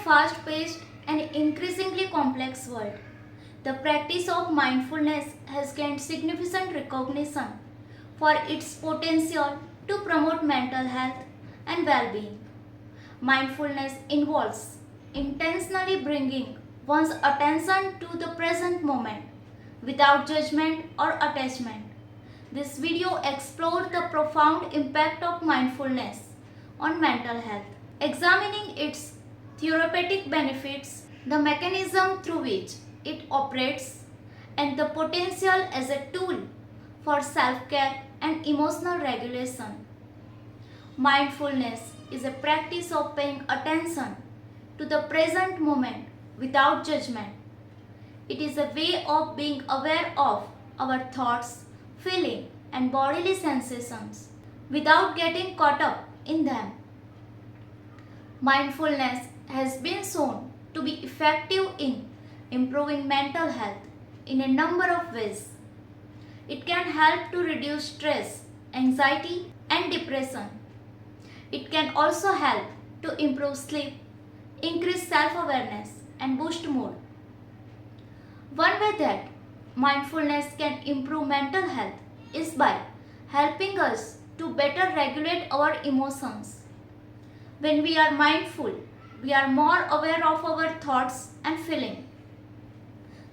fast-paced and increasingly complex world, the practice of mindfulness has gained significant recognition for its potential to promote mental health and well-being. Mindfulness involves intentionally bringing one's attention to the present moment without judgment or attachment. This video explores the profound impact of mindfulness on mental health, examining its therapeutic benefits, the mechanism through which it operates, and the potential as a tool for self-care and emotional regulation. Mindfulness is a practice of paying attention to the present moment without judgment. It is a way of being aware of our thoughts, feelings, and bodily sensations without getting caught up in them. Mindfulness has been shown to be effective in improving mental health in a number of ways. It can help to reduce stress, anxiety, and depression. It can also help to improve sleep, increase self-awareness, and boost mood. One way that mindfulness can improve mental health is by helping us to better regulate our emotions. When we are mindful, we are more aware of our thoughts and feelings.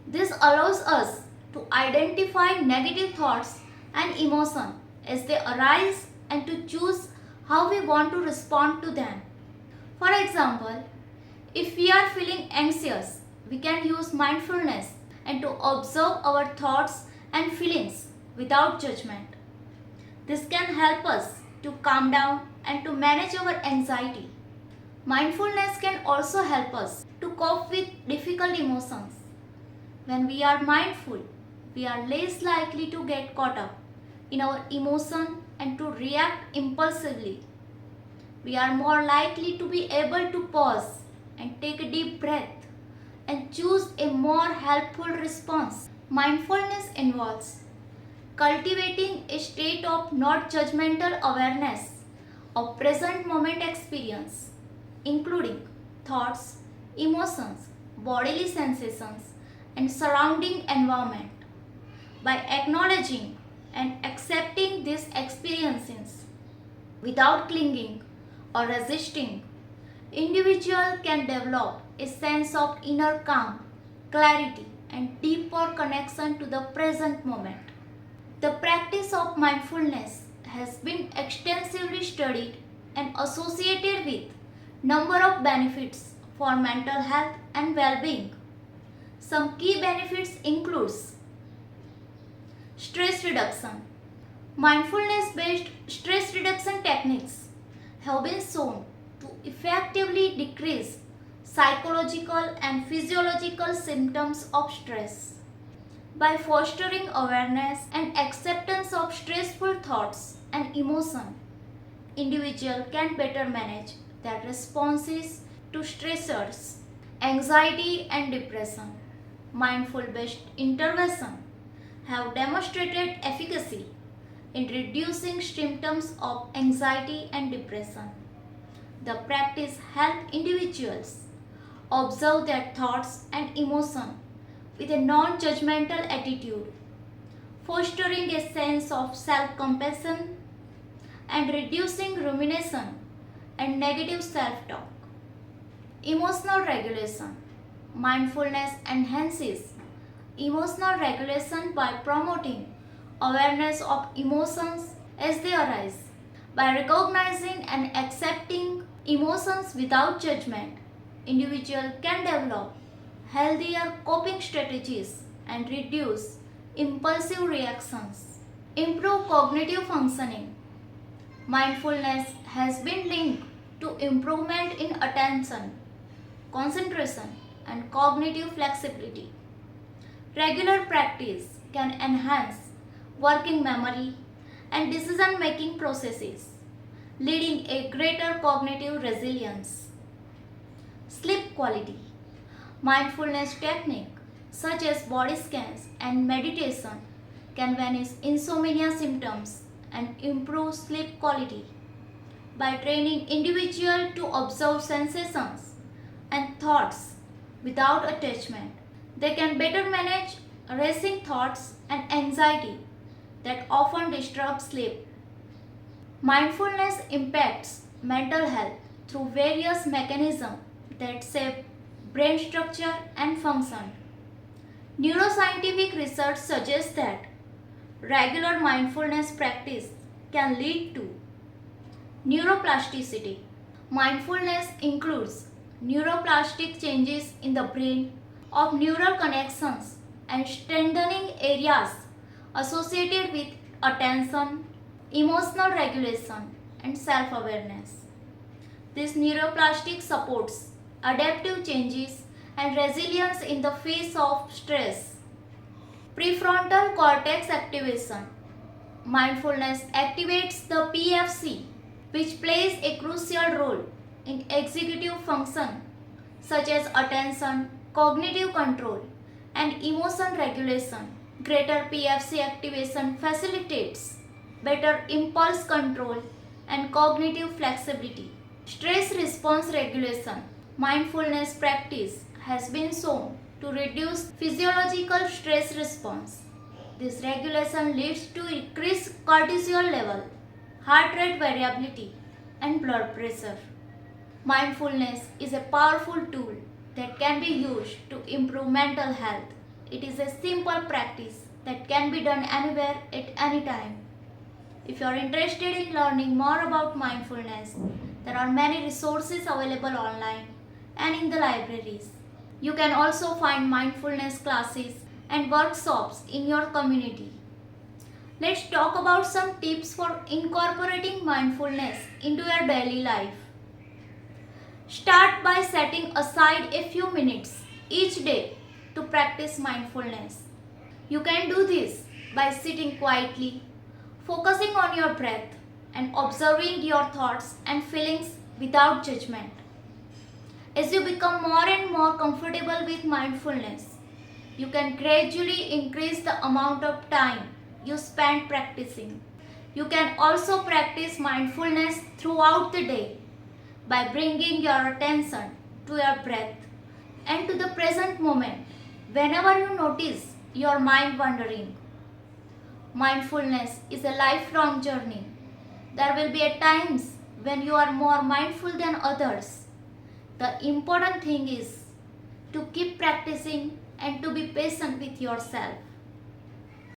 This allows us to identify negative thoughts and emotions as they arise and to choose how we want to respond to them. For example, if we are feeling anxious, we can use mindfulness and to observe our thoughts and feelings without judgment. This can help us to calm down and to manage our anxiety. Mindfulness can also help us to cope with difficult emotions. When we are mindful, we are less likely to get caught up in our emotion and to react impulsively. We are more likely to be able to pause and take a deep breath and choose a more helpful response. Mindfulness involves cultivating a state of not judgmental awareness of present moment experience, including thoughts, emotions, bodily sensations, and surrounding environment. By acknowledging and accepting these experiences without clinging or resisting, individual can develop a sense of inner calm, clarity, and deeper connection to the present moment. The practice of mindfulness has been extensively studied and associated with number of benefits for mental health and well-being. Some key benefits includes stress reduction. Mindfulness-based stress reduction techniques have been shown to effectively decrease psychological and physiological symptoms of stress. By fostering awareness and acceptance of stressful thoughts and emotions, individuals can better manage their responses to stressors, anxiety, and depression. Mindful-based intervention have demonstrated efficacy in reducing symptoms of anxiety and depression. The practice helps individuals observe their thoughts and emotions with a non-judgmental attitude, fostering a sense of self-compassion and reducing rumination and negative self-talk. Emotional regulation. Mindfulness enhances emotional regulation by promoting awareness of emotions as they arise. By recognizing and accepting emotions without judgment, individuals can develop healthier coping strategies and reduce impulsive reactions. Improve cognitive functioning. Mindfulness has been linked to improvement in attention, concentration, and cognitive flexibility. Regular practice can enhance working memory and decision-making processes, leading a greater cognitive resilience. Sleep quality. Mindfulness technique such as body scans and meditation can vanish insomnia symptoms and improve sleep quality. By training individuals to observe sensations and thoughts without attachment. They can better manage racing thoughts and anxiety that often disturb sleep. Mindfulness impacts mental health through various mechanisms that shape brain structure and function. Neuroscientific research suggests that regular mindfulness practice can lead to neuroplasticity. Mindfulness includes neuroplastic changes in the brain of neural connections and strengthening areas associated with attention, emotional regulation, and self awareness. This neuroplastic supports adaptive changes and resilience in the face of stress. Prefrontal cortex activation. Mindfulness activates the PFC, which plays a crucial role in executive function such as attention, cognitive control, and emotion regulation. Greater PFC activation facilitates better impulse control and cognitive flexibility. Stress response regulation. Mindfulness practice has been shown to reduce physiological stress response. This regulation leads to increased cortisol level, heart rate variability, and blood pressure. Mindfulness is a powerful tool that can be used to improve mental health. It is a simple practice that can be done anywhere at any time. If you are interested in learning more about mindfulness, there are many resources available online and in the libraries. You can also find mindfulness classes and workshops in your community. Let's talk about some tips for incorporating mindfulness into your daily life. Start by setting aside a few minutes each day to practice mindfulness. You can do this by sitting quietly, focusing on your breath, and observing your thoughts and feelings without judgment. As you become more and more comfortable with mindfulness, you can gradually increase the amount of time you spend practicing. You can also practice mindfulness throughout the day by bringing your attention to your breath and to the present moment whenever you notice your mind wandering. Mindfulness is a lifelong journey. There will be at times when you are more mindful than others. The important thing is to keep practicing and to be patient with yourself.